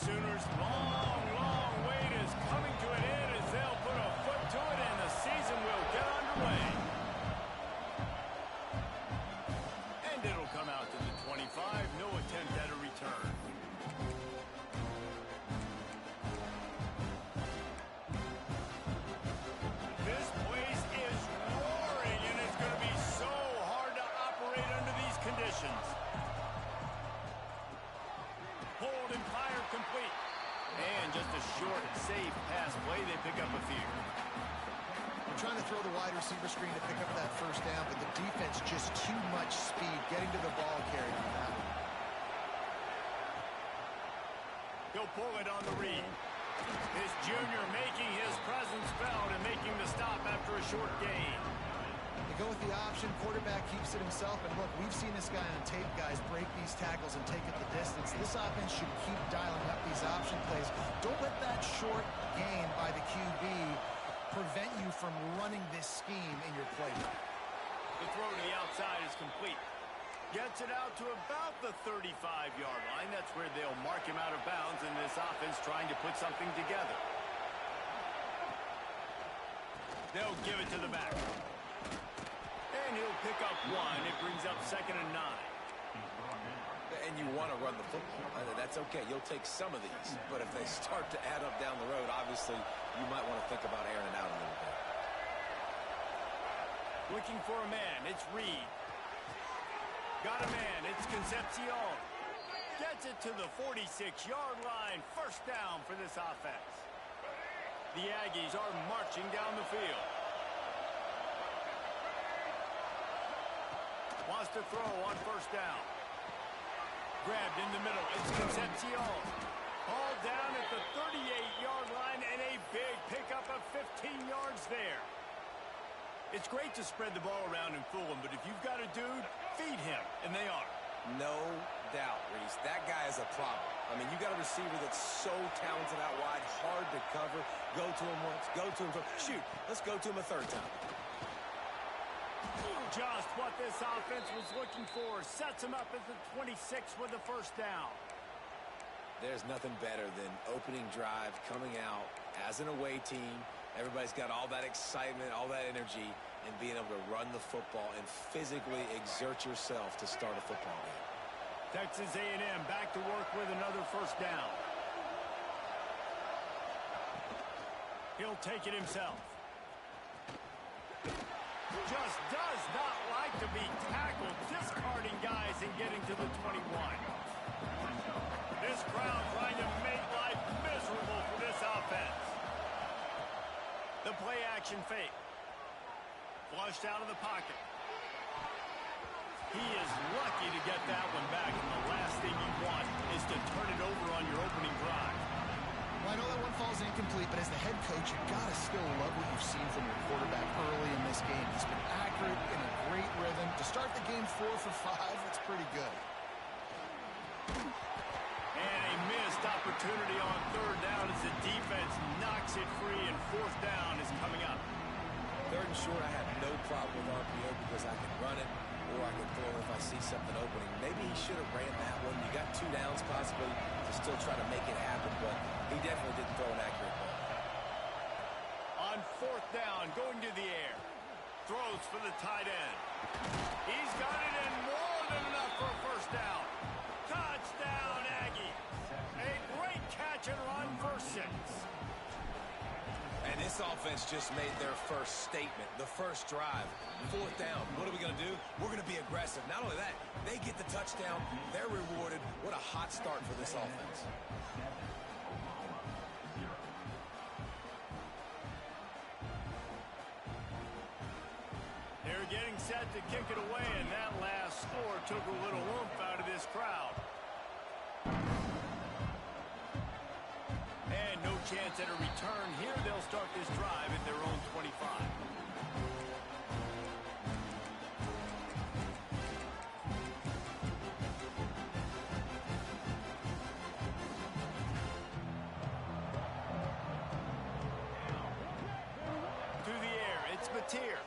Sooners' long wait is coming to an end as they'll put a foot to it and the season will get underway. And it'll come out to the 25. No attempt at a return. This place is roaring, and it's going to be so hard to operate under these conditions. Hold and fire complete. And just a short, safe pass play. They pick up a few. They're trying to throw the wide receiver screen to pick up that first down, but the defense just too much speed getting to the ball carrier on that one. He'll pull it on the read. This junior making his presence felt and making the stop after a short gain. They go with the option. Quarterback keeps it himself. And look, we've seen this guy on tape, guys, break these tackles and take it the distance. This offense should keep dialing up these option plays. Don't let that short gain by the QB prevent you from running this scheme in your playbook. The throw to the outside is complete. Gets it out to about the 35-yard line. That's where they'll mark him out of bounds in this offense trying to put something together. They'll give it to the back. And he'll pick up one. It brings up 2nd and 9. And you want to run the football. That's okay. You'll take some of these. But if they start to add up down the road, obviously, you might want to think about airing it out a little bit. Looking for a man. It's Reed. Got a man. It's Concepcion. Gets it to the 46-yard line. First down for this offense. The Aggies are marching down the field. Wants to throw on first down. Grabbed in the middle. It's Concepcion. Hauled down at the 38-yard line and a big pickup of 15 yards there. It's great to spread the ball around and fool him, but if you've got a dude, feed him, and they are. No doubt, Reese. That guy is a problem. I mean, you got a receiver that's so talented out wide, hard to cover. Go to him once, go to him twice. Shoot, let's go to him a third time. Just what this offense was looking for. Sets him up at the 26 with the first down. There's nothing better than opening drive, coming out as an away team. Everybody's got all that excitement, all that energy, and being able to run the football and physically exert yourself to start a football game. Texas A&M back to work with another first down. He'll take it himself. Just does not like to be tackled, discarding guys and getting to the 21. This crowd trying to make life miserable for this offense. The play action fake. Flushed out of the pocket. He is lucky to get that one back, and the last thing you want is to turn it over on your opening drive. Well, I know that one falls incomplete, but as the head coach, you've got to still love what you've seen from your quarterback early in this game. He's been accurate, in a great rhythm. To start the game 4 for 5, that's pretty good. And a missed opportunity on third down as the defense knocks it free, and fourth down is coming up. Third and short, I have no problem with RPO because I can run it or I can throw it if I see something opening. Maybe he should have ran that one. You got 2 downs possibly to still try to make it happen, but he definitely didn't throw an accurate ball. On fourth down, going to the air. Throws for the tight end. He's got it in more than enough for a first down. Touchdown, Aggie. A great catch and run for 6. And this offense just made their first statement, the first drive. Fourth down. What are we going to do? We're going to be aggressive. Not only that, they get the touchdown. They're rewarded. What a hot start for this offense. They're getting set to kick it away, and that last score took a little oomph out of this crowd. And no chance at a return here. They'll start this drive at their own 25. Through the air, it's Mateer.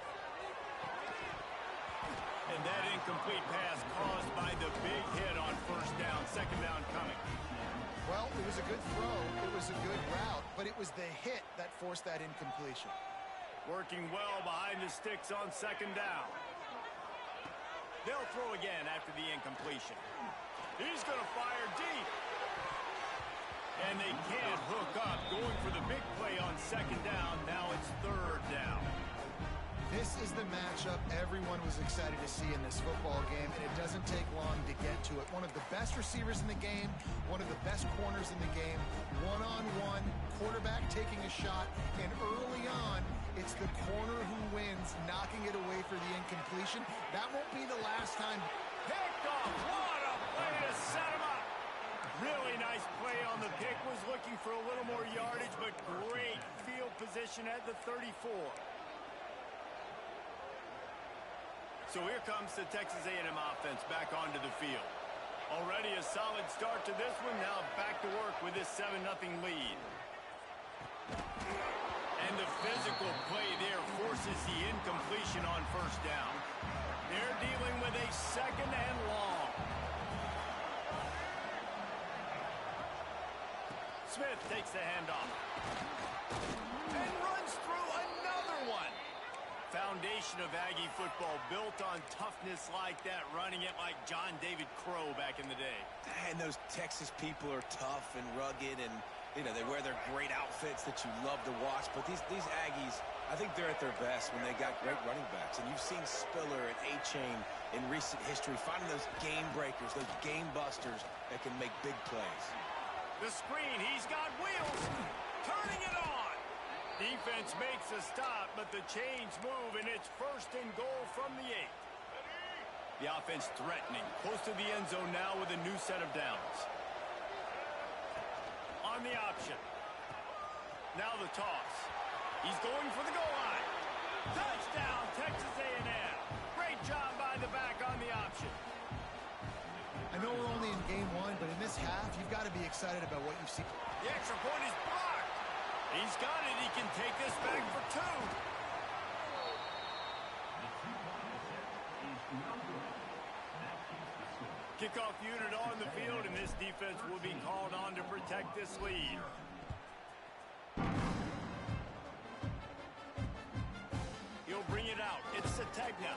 And that incomplete pass caused by the big hit on first down, second down coming. Well, it was a good throw. It was a good route, but it was the hit that forced that incompletion. Working well behind the sticks on second down. They'll throw again after the incompletion. He's going to fire deep. And they can't hook up. Going for the big play on second down. Now it's third down. This is the matchup everyone was excited to see in this football game, and it doesn't take long to get to it. One of the best receivers in the game, one of the best corners in the game, one-on-one, quarterback taking a shot, and early on, it's the corner who wins, knocking it away for the incompletion. That won't be the last time. Picked off. What a play to set him up. Really nice play on the pick. Was looking for a little more yardage, but great field position at the 34. So here comes the Texas A&M offense back onto the field. Already a solid start to this one. Now back to work with this 7-0 lead. And the physical play there forces the incompletion on first down. They're dealing with a second and long. Smith takes the handoff. And runs through another one. Foundation of Aggie football built on toughness like that, running it like John David Crow back in the day. And those Texas people are tough and rugged, and you know, they wear their great outfits that you love to watch. But these Aggies, I think they're at their best when they got great running backs. And you've seen Spiller and A-Chain in recent history finding those game breakers, those game busters that can make big plays. The screen, he's got wheels, turning it on. Defense makes a stop, but the chains move, and it's first and goal from the 8. The offense threatening, close to the end zone now with a new set of downs. On the option. Now the toss. He's going for the goal line. Touchdown, Texas A&M. Great job by the back on the option. I know we're only in game one, but in this half, you've got to be excited about what you've seen. The extra point is blocked. He's got it. He can take this back for 2. Kickoff unit on the field, and this defense will be called on to protect this lead. He'll bring it out. It's Sategna.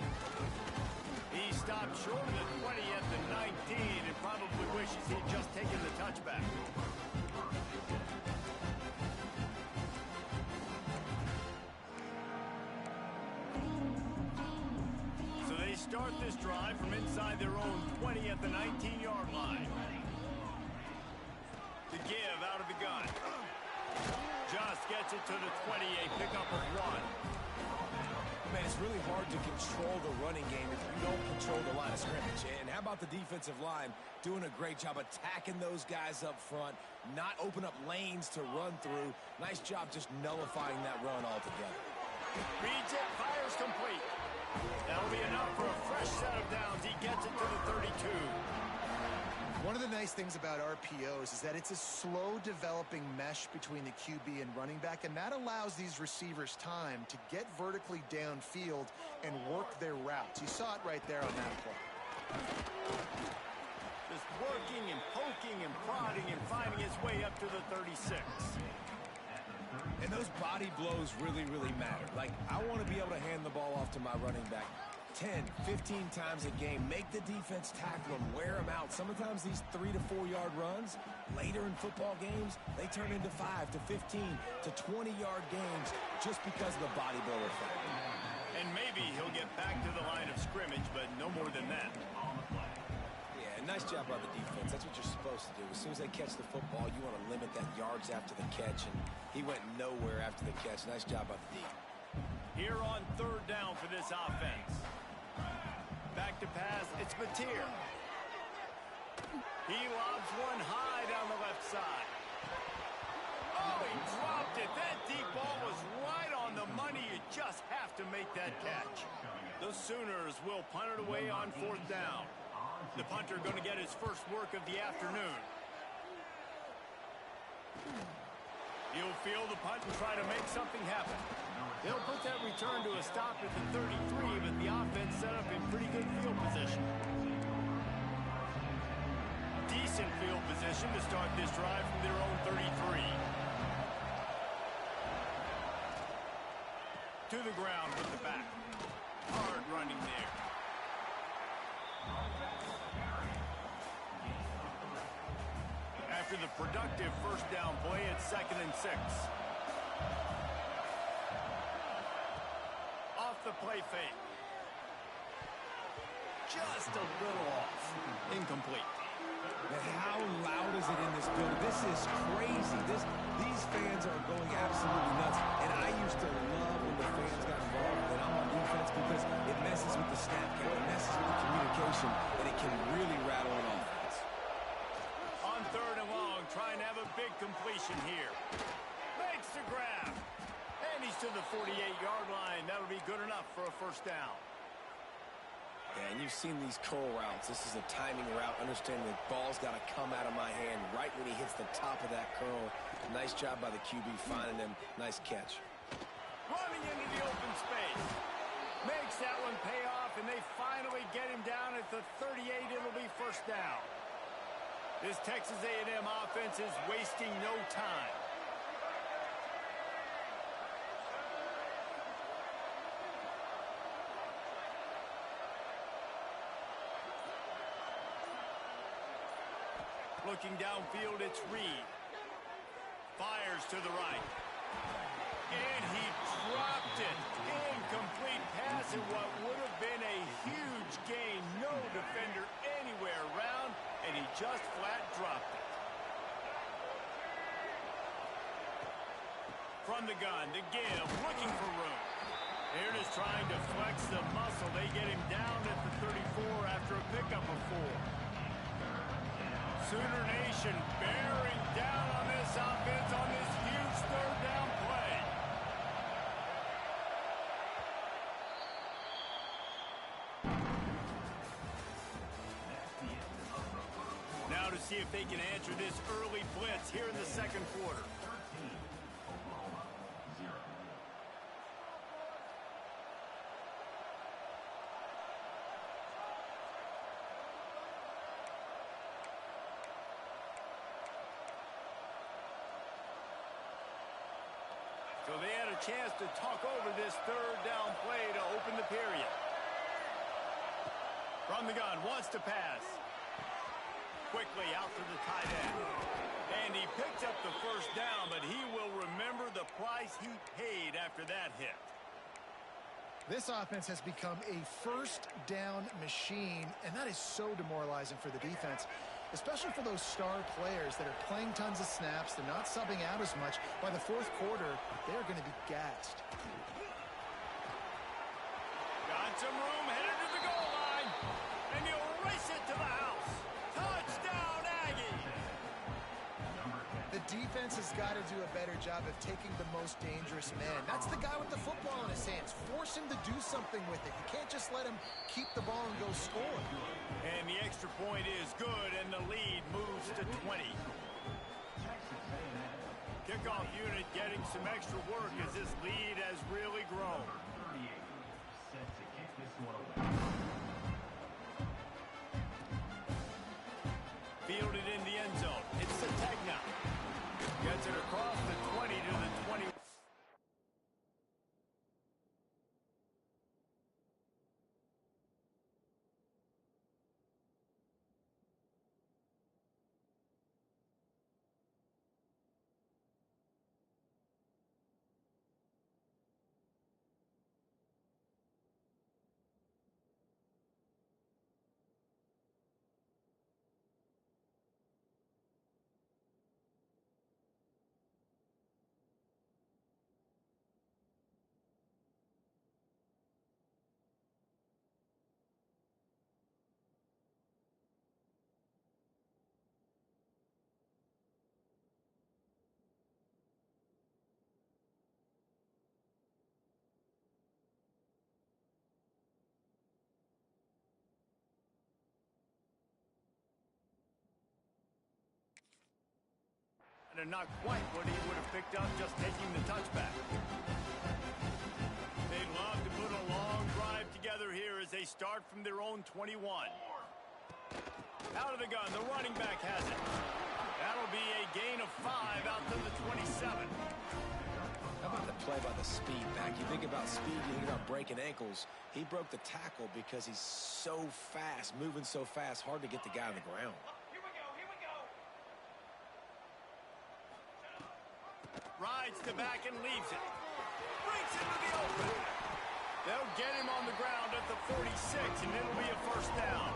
He stopped short of the 20 at the 19 and probably wishes he'd just taken the touchback. So they start this drive from inside their own 20 at the 19-yard line. To give out of the gun. Just gets it to the 20, a pickup of 1. Man, it's really hard to control the running game if you don't control the line of scrimmage. And how about the defensive line doing a great job attacking those guys up front, not open up lanes to run through. Nice job just nullifying that run altogether. Reads it, fires complete. That'll be enough for a fresh set of downs. He gets it to the 32. One of the nice things about RPOs is that it's a slow developing mesh between the QB and running back, and that allows these receivers time to get vertically downfield and work their routes. You saw it right there on that play. Just working and poking and prodding and finding his way up to the 36. And those body blows really, really matter. Like, I want to be able to hand the ball off to my running back 10, 15 times a game. Make the defense tackle them, wear them out. Sometimes these 3 to 4 yard runs, later in football games, they turn into 5 to 15 to 20 yard games just because of the body blow effect. And maybe he'll get back to the line of scrimmage, but no more than that. Yeah, nice job by the defense. That's what you're supposed to do. As soon as they catch the football, you want to limit that yards after the catch, and he went nowhere after the catch. Nice job by the D. Here on third down for this offense. Back to pass, it's Mateer. He lobs one high down the left side. Oh, he dropped it. That deep ball was right on the money. You just have to make that catch. The Sooners will punt it away on fourth down. The punter going to get his first work of the afternoon. He'll field the punt and try to make something happen. They'll put that return to a stop at the 33, but the offense set up in pretty good field position. field position to start this drive from their own 33. To the ground with the back. Hard running there. After the productive first down play, it's 2nd and 6. Off the play fake. Just a little off. Incomplete. And how loud is it in this building? This is crazy. These fans are going absolutely nuts. And I used to love when the fans got involved when I'm on defense because it messes with the snap count, it messes with the communication, and it can really rattle an offense. On 3rd and long, trying to have a big completion here. Makes the grab. And he's to the 48-yard line. That'll be good enough for a first down. Yeah, and you've seen these curl routes. This is a timing route. Understanding the ball's got to come out of my hand right when he hits the top of that curl. Nice job by the QB finding him. Nice catch. Running into the open space. Makes that one pay off, and they finally get him down at the 38. It'll be first down. This Texas A&M offense is wasting no time. Looking downfield, it's Reed. Fires to the right. And he dropped it. Incomplete pass in what would have been a huge gain. No defender anywhere around, and he just flat dropped it. From the gun to give, looking for room. Here it is trying to flex the muscle. They get him down at the 34 after a pickup of 4. Sooner Nation bearing down on this offense on this huge 3rd down play. Now to see if they can answer this early blitz here in the 2nd quarter. So they had a chance to talk over this 3rd down play to open the period. From the gun, wants to pass. Quickly out to the tight end. And he picked up the first down, but he will remember the price he paid after that hit. This offense has become a first down machine, and that is so demoralizing for the defense, especially for those star players that are playing tons of snaps. They're not subbing out as much. By the 4th quarter, they're going to be gassed. Got some room, headed to the goal line, and he'll race it to the house. Touchdown, Aggie! The defense has got to do a better job of taking the most dangerous man. That's the guy with the football in his hands. Force him to do something with it. You can't just let him keep the ball and go score. And the extra point is good, and the lead moves to 20. Kickoff unit getting some extra work as this lead has really grown. Fielded in the end zone. It's Sategna. Gets it across the 20 to the 20. And not quite what he would have picked up just taking the touchback. They'd love to put a long drive together here as they start from their own 21. Out of the gun, the running back has it. That'll be a gain of 5 out to the 27. How about the play by the speed back? You think about speed, you think about breaking ankles. He broke the tackle because he's so fast, moving so fast, hard to get the guy on the ground. Here we go. Rides to back and leaves it. Breaks into the open. They'll get him on the ground at the 46, and it'll be a first down.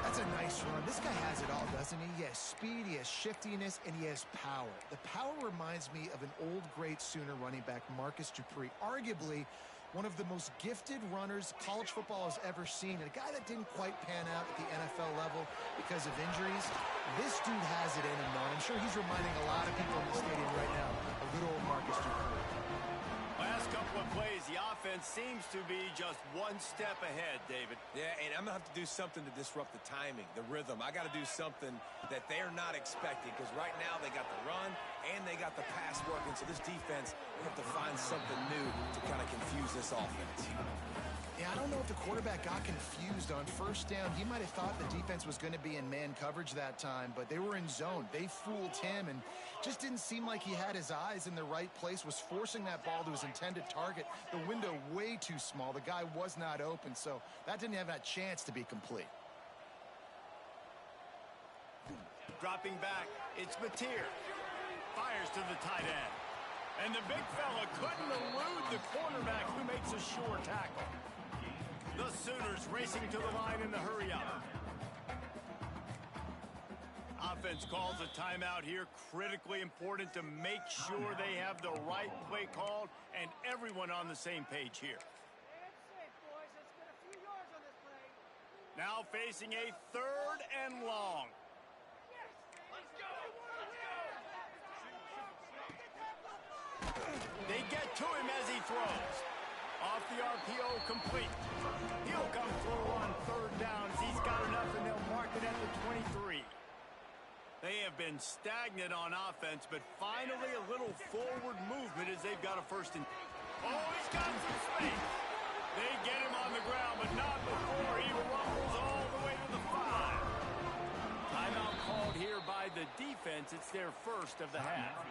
That's a nice run. This guy has it all, doesn't he? He has speed, he has shiftiness, and he has power. The power reminds me of an old, great Sooner running back, Marcus Dupree. Arguably one of the most gifted runners college football has ever seen. And a guy that didn't quite pan out at the NFL level because of injuries. This dude has it in him, though. I'm sure he's reminding a lot of people in the stadium right now of good old Marcus Dupree. Last couple of plays, the offense seems to be just one step ahead, David. Yeah, and I'm going to have to do something to disrupt the timing, the rhythm. I got to do something that they're not expecting, because right now they got the run and they got the pass working. So this defense, they have to find something new to kind of confuse this offense. Yeah, I don't know if the quarterback got confused on first down. He might have thought the defense was going to be in man coverage that time, but they were in zone. They fooled him and just didn't seem like he had his eyes in the right place, was forcing that ball to his intended target. The window way too small. The guy was not open, so that didn't have that chance to be complete. Dropping back, it's Mateer. Fires to the tight end. And the big fella couldn't elude the cornerback who makes a sure tackle. The Sooners racing to the line in the hurry-up. Offense calls a timeout here. Critically important to make sure they have the right play called and everyone on the same page here. Now facing a 3rd and long. They get to him as he throws. Off the RPO, complete. He'll come through on 3rd down as he's got enough, and they'll mark it at the 23. They have been stagnant on offense, but finally a little forward movement as they've got a 1st and... Oh, he's got some space. They get him on the ground, but not before he rumbles all the way to the 5. Timeout called here by the defense. It's their first of the half.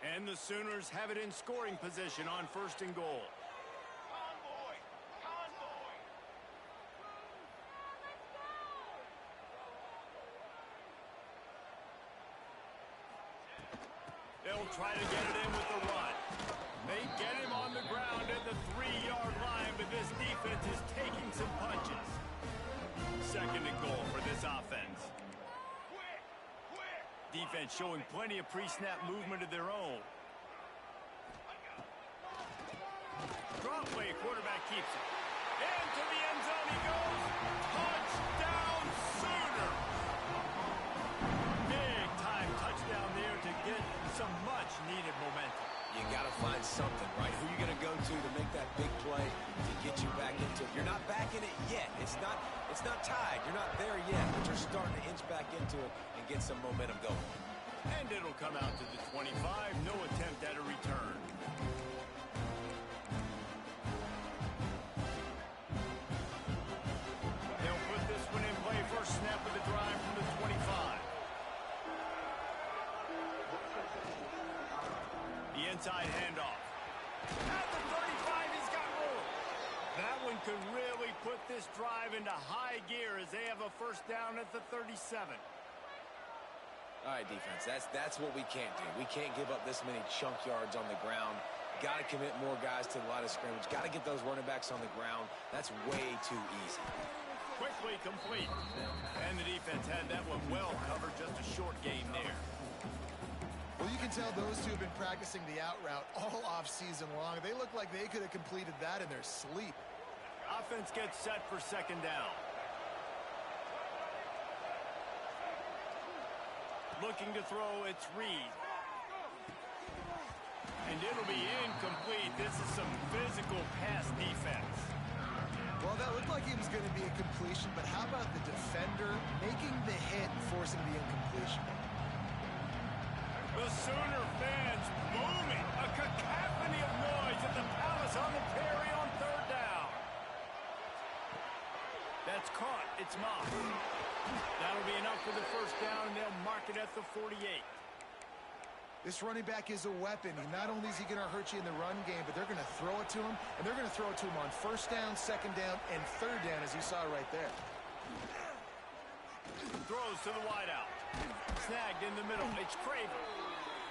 And the Sooners have it in scoring position on 1st and goal. They'll try to get it in with the run. They get him on the ground at the 3-yard line, but this defense is taking some punches. 2nd and goal for this offense. Defense showing plenty of pre-snap movement of their own. Drop play, quarterback keeps it. Into the end zone he goes. Touchdown, Sooner! Big time touchdown there to get some much-needed momentum. You got to find something, right? Who are you going to go to make that big play to get you back into it? You're not back in it yet. It's not tied. You're not there yet, but you're starting to inch back into it and get some momentum going. And it'll come out to the 25. No attempt at a return. They'll put this one in play. First snap of the drive from the 25. The inside handoff. At the 35, he's got room. That one could really put this drive into high gear as they have a 1st down at the 37. All right, defense, that's what we can't do. We can't give up this many chunk yards on the ground. Got to commit more guys to the line of scrimmage. Got to get those running backs on the ground. That's way too easy. Quickly complete. And the defense had that one well covered. Just a short game there. Well, you can tell those two have been practicing the out route all off-season long. They look like they could have completed that in their sleep. Offense gets set for 2nd down. Looking to throw, it's Reed. And it'll be incomplete. This is some physical pass defense. Well, that looked like it was going to be a completion, but how about the defender making the hit and forcing the incompletion? The Sooner fans booming. A cacophony of noise at the Palace on the Prairie on 3rd That's caught. It's Moss. That'll be enough for the first down, and they'll mark it at the 48. This running back is a weapon. Not only is he going to hurt you in the run game, but they're going to throw it to him, and they're going to throw it to him on first down, second down, and third down, as you saw right there. Throws to the wideout. Snagged in the middle. It's Craven.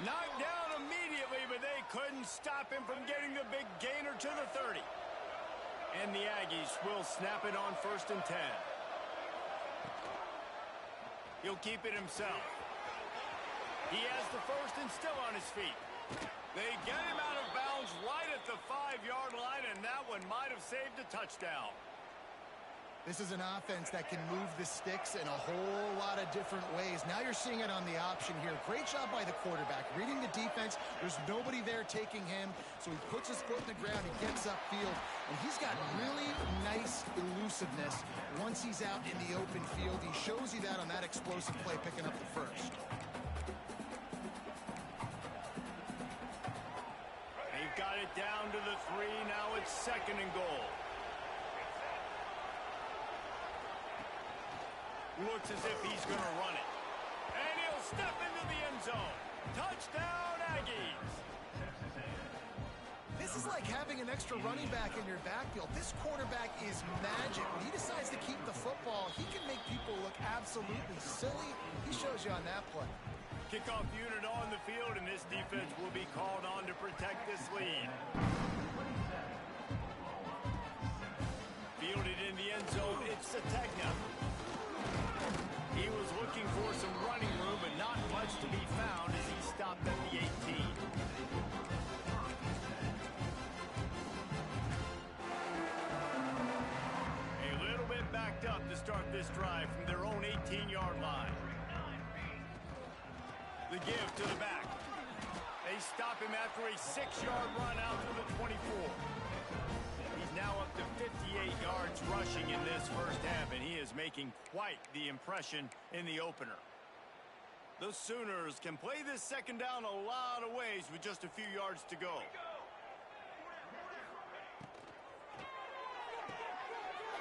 Knocked down immediately, but they couldn't stop him from getting the big gainer to the 30. And the Aggies will snap it on first and 10. He'll keep it himself. He has the first and still on his feet. They get him out of bounds right at the 5-yard line, and that one might have saved a touchdown. This is an offense that can move the sticks in a whole lot of different ways. Now you're seeing it on the option here. Great job by the quarterback. Reading the defense, there's nobody there taking him, so he puts his foot in the ground, he gets upfield, and he's got really nice elusiveness once he's out in the open field. He shows you that on that explosive play, picking up the first. They've got it down to the 3. Now it's second and goal. Looks as if he's going to run it. And he'll step into the end zone. Touchdown, Aggies. This is like having an extra running back in your backfield. This quarterback is magic. When he decides to keep the football, he can make people look absolutely silly. He shows you on that play. Kickoff unit on the field, and this defense will be called on to protect this lead. Fielded in the end zone, it's Sategna. He was looking for some running room, but not much to be found as he stopped at the 18. A little bit backed up to start this drive from their own 18-yard line. The give to the back. They stop him after a 6-yard run out to the 24. He's now up to 58 yards rushing in this first half, and he is making quite the impression in the opener. The Sooners can play this second down a lot of ways with just a few yards to go.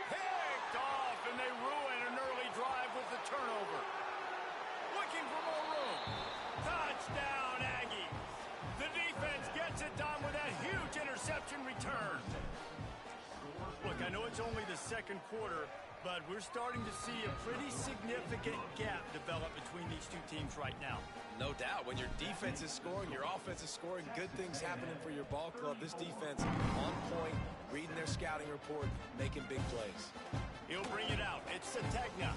Picked off, and they ruin an early drive with the turnover. Looking for more room. Touchdown, Aggies. The defense gets it done with that huge interception return. Look, I know it's only the second quarter, but we're starting to see a pretty significant gap develop between these two teams right now. No doubt. When your defense is scoring, your offense is scoring, good things happening for your ball club. This defense on point, reading their scouting report, making big plays. He'll bring it out. It's Sategna.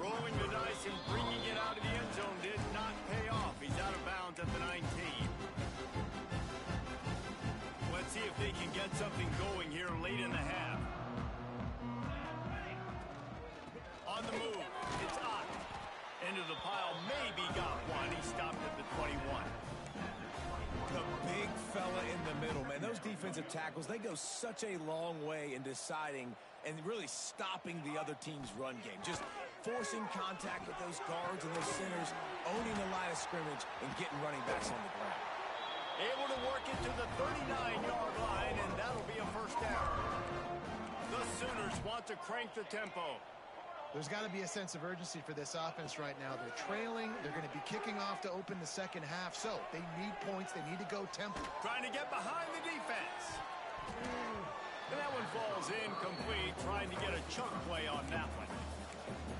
Rolling the dice and bringing it out of the end zone did not pay off. He's out of bounds at the 19. Let's see if they can get something going here late in the half. On the move, it's Ott. Into the pile, maybe got one. He stopped at the 21. The big fella in the middle, man. Those defensive tackles, they go such a long way in deciding and really stopping the other team's run game. Just forcing contact with those guards and those centers, owning the line of scrimmage, and getting running backs on the ground. Able to work it to the 39-yard line, and that'll be a first down. The Sooners want to crank the tempo. There's got to be a sense of urgency for this offense right now. They're trailing. They're going to be kicking off to open the second half. So they need points. They need to go tempo. Trying to get behind the defense. And that one falls incomplete. Trying to get a chunk play on that one.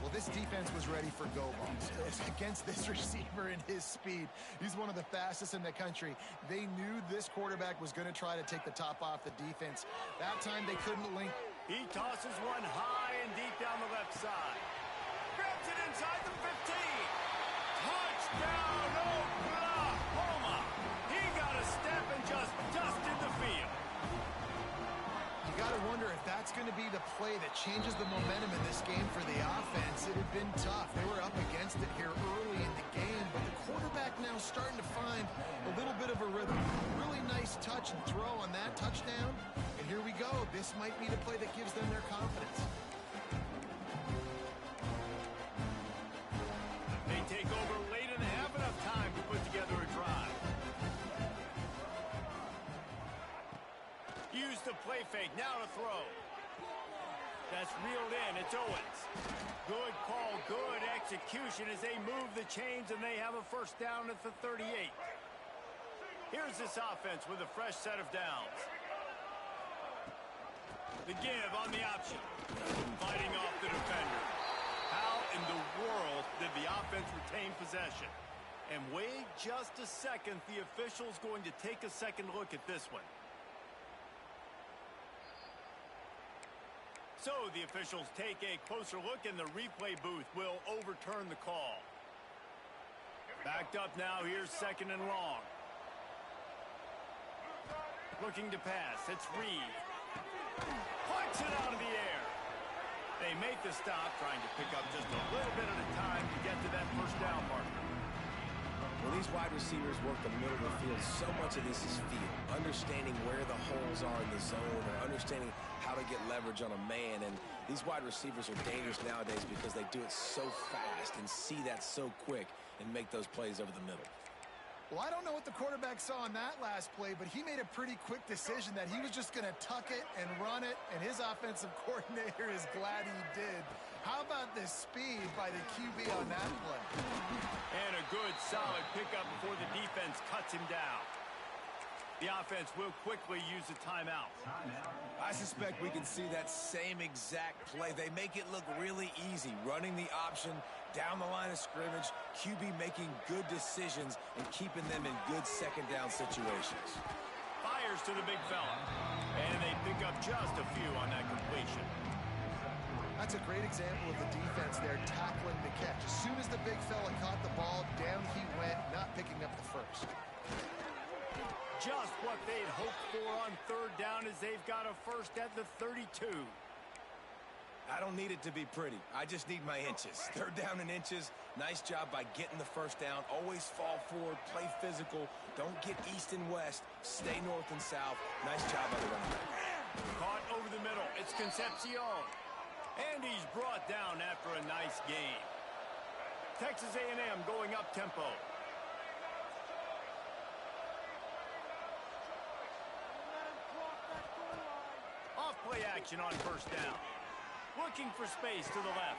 Well, this defense was ready for go balls. Against this receiver and his speed, he's one of the fastest in the country. They knew this quarterback was going to try to take the top off the defense. That time they couldn't link. He tosses one high and deep down the left side. Grabs it inside the 15. Touchdown, Oklahoma. He got a step and just dusted the field. You got to wonder if that's going to be the play that changes the momentum in this game for the offense. It had been tough. They were up against it here early in the game, but the quarterback now starting to find a little bit of a rhythm. Really nice touch and throw on that touchdown. And here we go. This might be the play that gives them their confidence. They take over late in the half, enough time to put together a drive. Use the play fake, now to throw. That's reeled in. It's Owens. Good call, good execution as they move the chains and they have a first down at the 38. Here's this offense with a fresh set of downs. The give on the option. Fighting off the defender. How in the world did the offense retain possession? And wait just a second. The official's going to take a second look at this one. So the officials take a closer look and the replay booth will overturn the call. Backed up now. Here's second and long. Looking to pass. It's Reed. Punts it out of the air. They make the stop, trying to pick up just a little bit at a time to get to that first down marker. When these wide receivers work the middle of the field, so much of this is feel. Understanding where the holes are in the zone or understanding how to get leverage on a man. And these wide receivers are dangerous nowadays because they do it so fast and see that so quick and make those plays over the middle. Well, I don't know what the quarterback saw in that last play, but he made a pretty quick decision that he was just going to tuck it and run it, and his offensive coordinator is glad he did. How about the speed by the QB on that play? And a good, solid pickup before the defense cuts him down. The offense will quickly use a timeout. I suspect we can see that same exact play. They make it look really easy, running the option down the line of scrimmage, QB making good decisions and keeping them in good second down situations. Fires to the big fella. And they pick up just a few on that completion. That's a great example of the defense there tackling the catch. As soon as the big fella caught the ball, down he went, not picking up the first. Just what they'd hoped for on third down as they've got a first at the 32. I don't need it to be pretty. I just need my inches. Third down in inches. Nice job by getting the first down. Always fall forward, play physical. Don't get east and west. Stay north and south. Nice job by the running back. Caught over the middle. It's Concepcion. And he's brought down after a nice game. Texas A&M going up tempo. Off play action on first down. Looking for space to the left.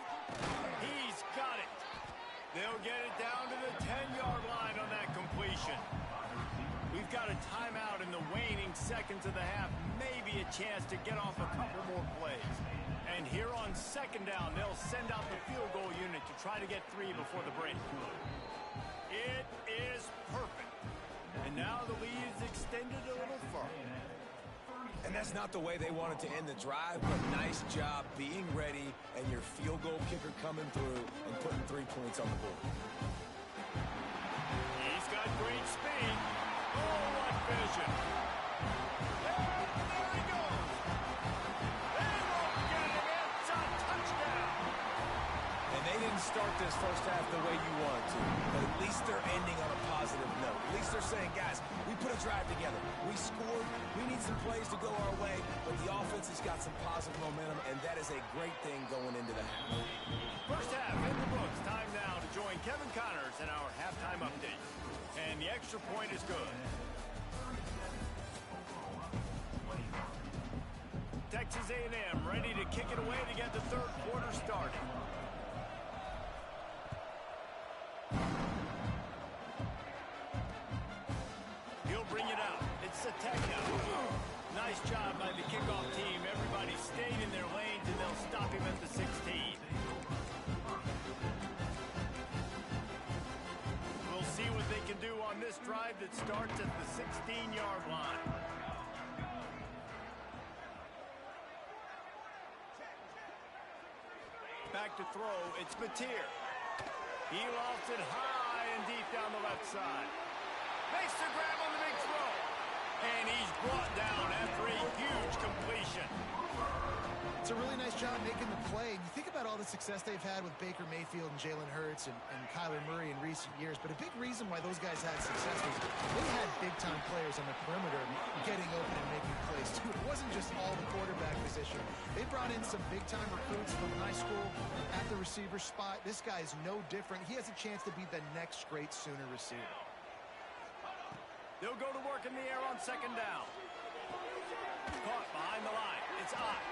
He's got it. They'll get it down to the 10-yard line on that completion. We've got a timeout in the waning seconds of the half. Maybe a chance to get off a couple more plays. And here on second down, they'll send out the field goal unit to try to get 3 before the break. It is perfect. And now the lead is extended a little further. And that's not the way they wanted to end the drive, but nice job being ready and your field goal kicker coming through and putting 3 points on the board. He's got great speed. Oh, what vision. And there he goes. They won't get him. It's a touchdown. And they didn't start this first half the way you wanted to, but at least they're ending on a positive note. At least they're saying, guys, we put a drive together. We scored. We need some plays to go our way, but the offense has got some positive momentum, and that is a great thing going into the half. First half in the books. Time now to join Kevin Connors in our halftime update. And the extra point is good. Texas A&M ready to kick it away to get the third quarter started. He'll bring it out. It's Sategna. Nice job by the kickoff team. Everybody stayed in their lanes, and they'll stop him at the 16. We'll see what they can do on this drive that starts at the 16-yard line. Back to throw. It's Mateer. He lofts it high and deep down the left side. Makes the grab on the big throw. And he's brought down after a huge completion. It's a really nice job making the play. And you think about all the success they've had with Baker Mayfield and Jalen Hurts and Kyler Murray in recent years, but a big reason why those guys had success was they had big-time players on the perimeter getting open and making plays, too. It wasn't just all the quarterback position. They brought in some big-time recruits from high school at the receiver spot. This guy is no different. He has a chance to be the next great Sooner receiver. They'll go to work in the air on second down. Caught behind the line. It's Ott.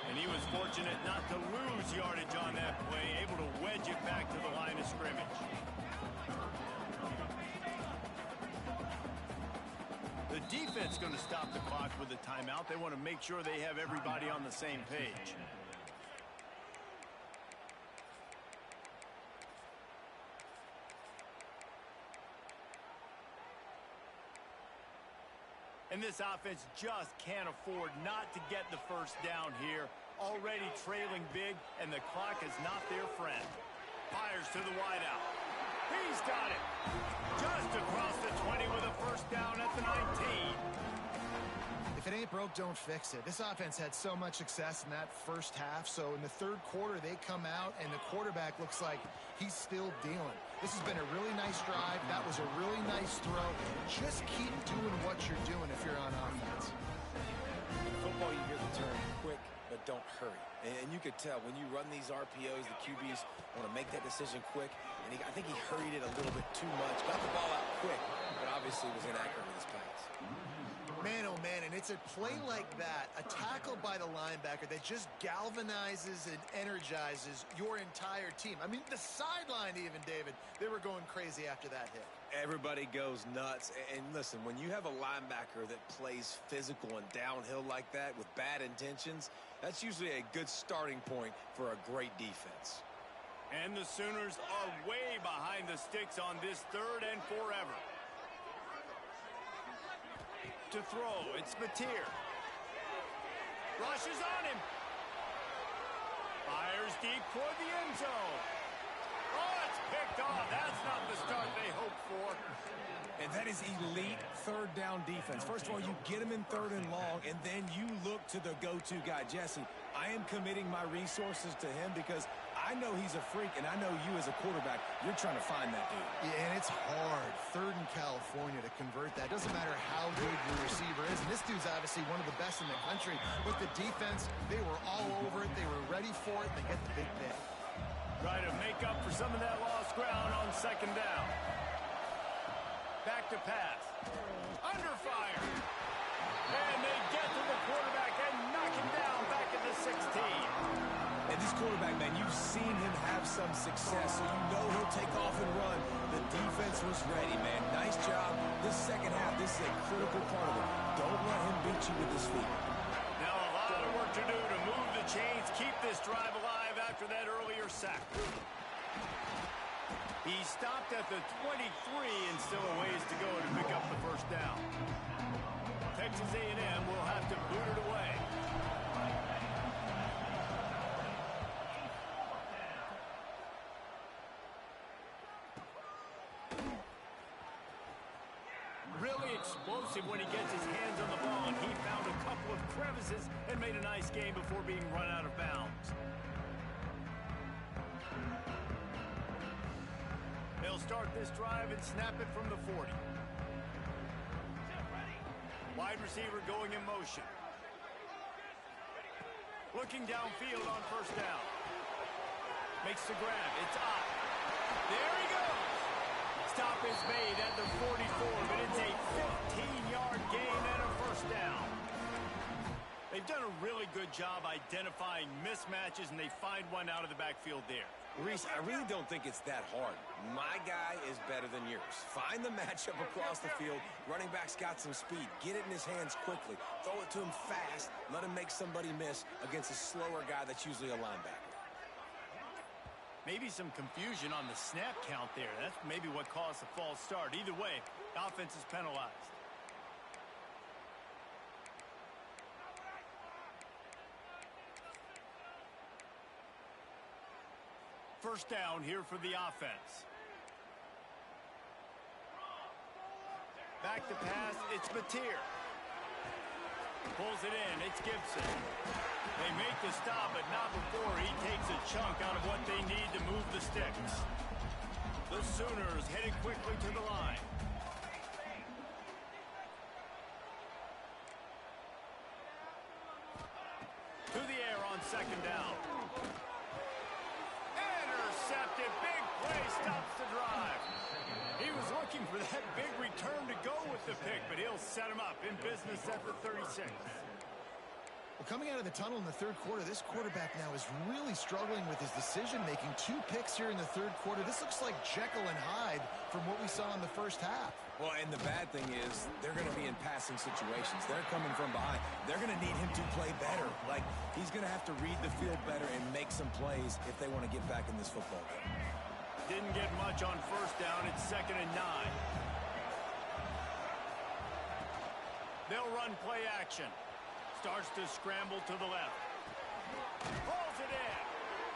And he was fortunate not to lose yardage on that play, able to wedge it back to the line of scrimmage. The defense going to stop the clock with a timeout. They want to make sure they have everybody on the same page. And this offense just can't afford not to get the first down here. Already trailing big, and the clock is not their friend. Fires to the wideout. He's got it. Just across the 20 with a first down at the 19. If it ain't broke, don't fix it. This offense had so much success in that first half, so in the third quarter, they come out, and the quarterback looks like he's still dealing. This has been a really nice drive. That was a really nice throw. Just keep doing what you're doing if you're on offense. In football, you hear the term quick, but don't hurry. And you could tell when you run these RPOs, the QBs want to make that decision quick. And I think he hurried it a little bit too much. Got the ball out quick, but obviously was inaccurate with his pass. Man, oh man, and it's a play like that, a tackle by the linebacker that just galvanizes and energizes your entire team. I mean, the sideline even, David, they were going crazy after that hit. Everybody goes nuts. And listen, when you have a linebacker that plays physical and downhill like that with bad intentions, that's usually a good starting point for a great defense. And the Sooners are way behind the sticks on this third and forever. To throw, it's Mateer. Rushes on him. Fires deep toward the end zone. Oh, it's picked off. That's not the start they hoped for. And that is elite third down defense. First of all, you get him in third and long, and then you look to the go-to guy, Jesse. I am committing my resources to him because I know he's a freak, and I know you as a quarterback, you're trying to find that dude. Yeah, and it's hard, third in California, to convert that. Doesn't matter how good your receiver is. And this dude's obviously one of the best in the country. But the defense, they were all over it. They were ready for it. They get the big pick. Try to make up for some of that lost ground on second down. Back to pass. Under fire. And they get to the quarterback and knock him down back at the 16. And this quarterback, man, you've seen him have some success, so you know he'll take off and run. The defense was ready, man. Nice job. This second half, this is a critical part of it. Don't let him beat you with his feet. Now a lot of work to do to move the chains, keep this drive alive after that earlier sack. He stopped at the 23 and still a ways to go to pick up the first down. Texas A&M will have to boot it away. Really explosive when he gets his hands on the ball, and he found a couple of crevices and made a nice game before being run out of bounds. They'll start this drive and snap it from the 40. Wide receiver going in motion. Looking downfield on first down. Makes the grab. It's up. There he goes. Stop is made at the 44, but it's a 15-yard gain and a first down. They've done a really good job identifying mismatches, and they find one out of the backfield there. Reese, I really don't think it's that hard. My guy is better than yours. Find the matchup across the field. Running back's got some speed. Get it in his hands quickly. Throw it to him fast. Let him make somebody miss against a slower guy that's usually a linebacker. Maybe some confusion on the snap count there. That's maybe what caused the false start. Either way, the offense is penalized. First down here for the offense. Back to pass, it's Mateer. Pulls it in, it's Gibson. They make the stop, but not before he takes a chunk out of what they need to move the sticks. The Sooners headed quickly to the line. To the air on second down. Intercepted, big play, stops the drive. He was looking for that big return to go with the pick, but he'll set him up in business at the 36. Well, coming out of the tunnel in the third quarter, this quarterback now is really struggling with his decision-making. 2 picks here in the third quarter. This looks like Jekyll and Hyde from what we saw in the first half. Well, and the bad thing is they're going to be in passing situations. They're coming from behind. They're going to need him to play better. Like, he's going to have to read the field better and make some plays if they want to get back in this football game. Didn't get much on first down. It's 2nd and 9. They'll run play action. Starts to scramble to the left. Pulls it in.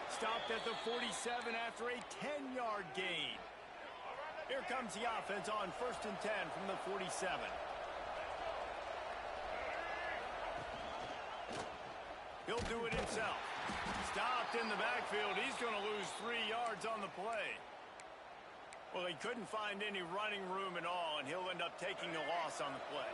Stopped at the 47 after a 10-yard gain. Here comes the offense on 1st and 10 from the 47. He'll do it himself. Stopped in the backfield. He's going to lose 3 yards on the play. Well, he couldn't find any running room at all, and he'll end up taking a loss on the play.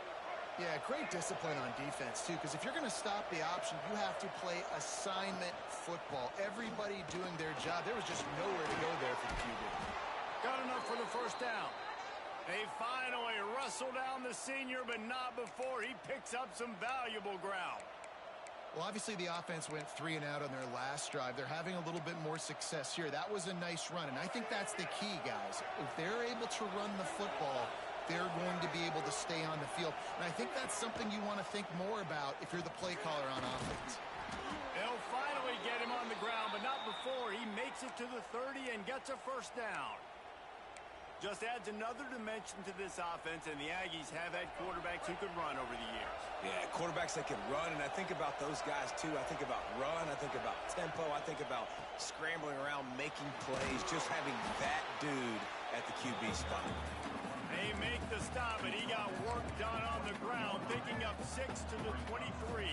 Yeah, great discipline on defense, too, because if you're going to stop the option, you have to play assignment football. Everybody doing their job. There was just nowhere to go there for the QB. Got enough for the first down. They finally wrestle down the senior, but not before he picks up some valuable ground. Well, obviously the offense went 3 and out on their last drive. They're having a little bit more success here. That was a nice run, and I think that's the key, guys. If they're able to run the football, they're going to be able to stay on the field. And I think that's something you want to think more about if you're the play caller on offense. They'll finally get him on the ground, but not before he makes it to the 30 and gets a first down. Just adds another dimension to this offense, and the Aggies have had quarterbacks who could run over the years. Yeah, quarterbacks that can run, and I think about those guys, too. I think about run. I think about tempo. I think about scrambling around, making plays, just having that dude at the QB spot. They make the stop, and he got work done on the ground, picking up 6 to the 23.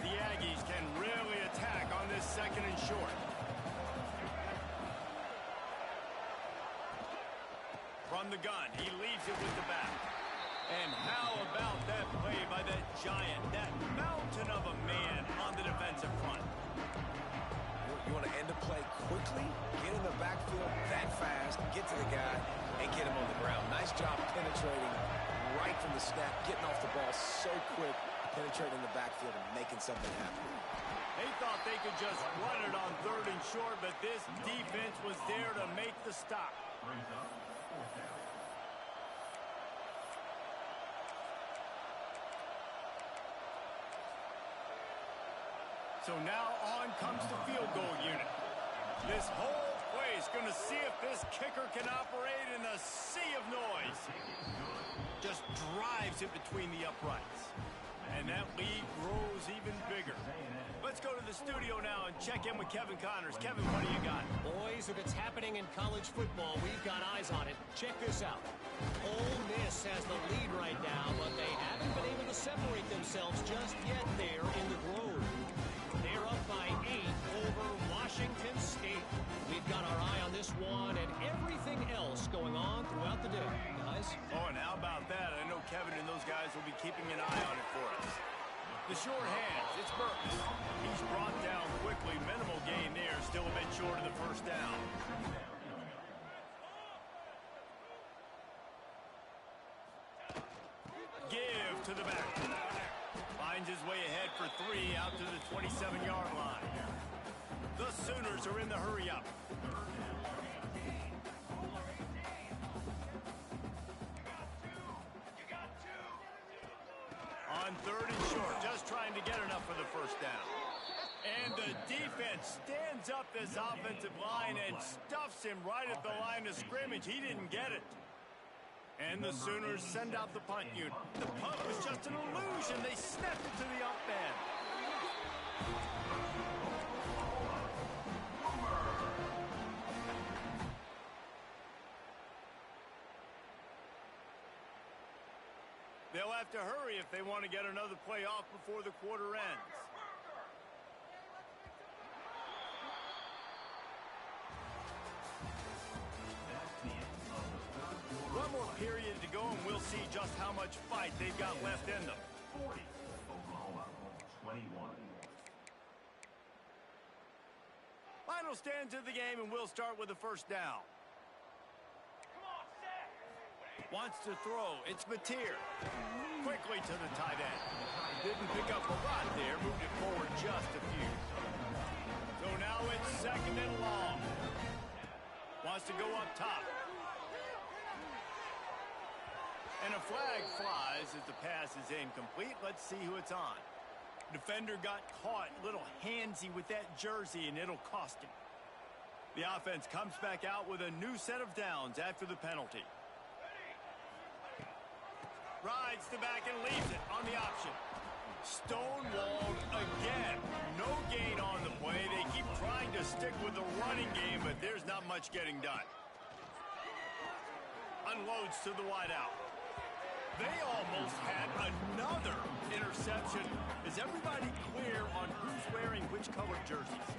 The Aggies can really attack on this 2nd and short. From the gun, he leaves it with the back. And how about that play by that giant, that mountain of a man on the defensive front? You want to end a play quickly, get in the backfield that fast, get to the guy, and get him on the ground. Nice job penetrating right from the snap, getting off the ball so quick, penetrating the backfield and making something happen. They thought they could just run it on 3rd and short, but this defense was there to make the stop. So now on comes the field goal unit. This whole play is going to see if this kicker can operate in a sea of noise. Just drives it between the uprights. And that lead grows even bigger. Let's go to the studio now and check in with Kevin Connors. Kevin, what do you got? Boys, if it's happening in college football, we've got eyes on it. Check this out. Ole Miss has the lead right now, but they haven't been able to separate themselves just yet there in the Grove. They're up by 8 over Washington State. We've got our eye on this one and everything else going on throughout the day, guys. Oh, and how about that? I know Kevin and those guys will be keeping an eye on it for us. The short hands, it's Burks. He's brought down quickly. Minimal gain there, still a bit short of the first down. Give to the back. Finds his way ahead for 3 out to the 27-yard line. The Sooners are in the hurry-up. On 3rd and short, just trying to get enough for the first down. And the defense stands up this offensive line and stuffs him right at the line of scrimmage. He didn't get it. And the Sooners send out the punt unit. The punt was just an illusion. They snapped it to the up end. They'll have to hurry if they want to get another play off before the quarter ends. One more period to go, and we'll see just how much fight they've got left in them. 40, Oklahoma, 21. Final stands of the game, and we'll start with the first down. Wants to throw. It's Mateer. Quickly to the tight end. Didn't pick up a lot there. Moved it forward just a few. So now it's second and long. Wants to go up top. And a flag flies as the pass is incomplete. Let's see who it's on. Defender got caught a little handsy with that jersey, and it'll cost him. The offense comes back out with a new set of downs after the penalty. Rides the back and leaves it on the option. Stonewalled again. No gain on the play. They keep trying to stick with the running game, but there's not much getting done. Unloads to the wideout. They almost had another interception. Is everybody clear on who's wearing which colored jerseys?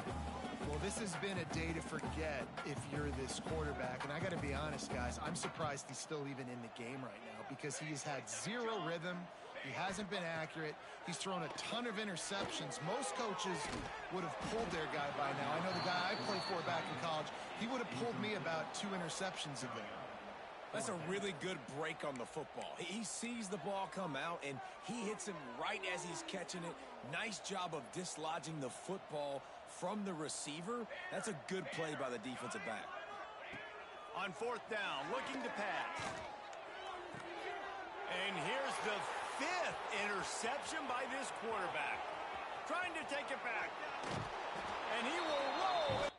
Well, this has been a day to forget if you're this quarterback. And I got to be honest, guys, I'm surprised he's still even in the game right now because he's had zero rhythm. He hasn't been accurate. He's thrown a ton of interceptions. Most coaches would have pulled their guy by now. I know the guy I played for back in college, he would have pulled me about 2 interceptions ago. That's a really good break on the football. He sees the ball come out, and he hits him right as he's catching it. Nice job of dislodging the football from the receiver. That's a good play by the defensive back. On fourth down, looking to pass. And here's the 5th interception by this quarterback. Trying to take it back. And he will roll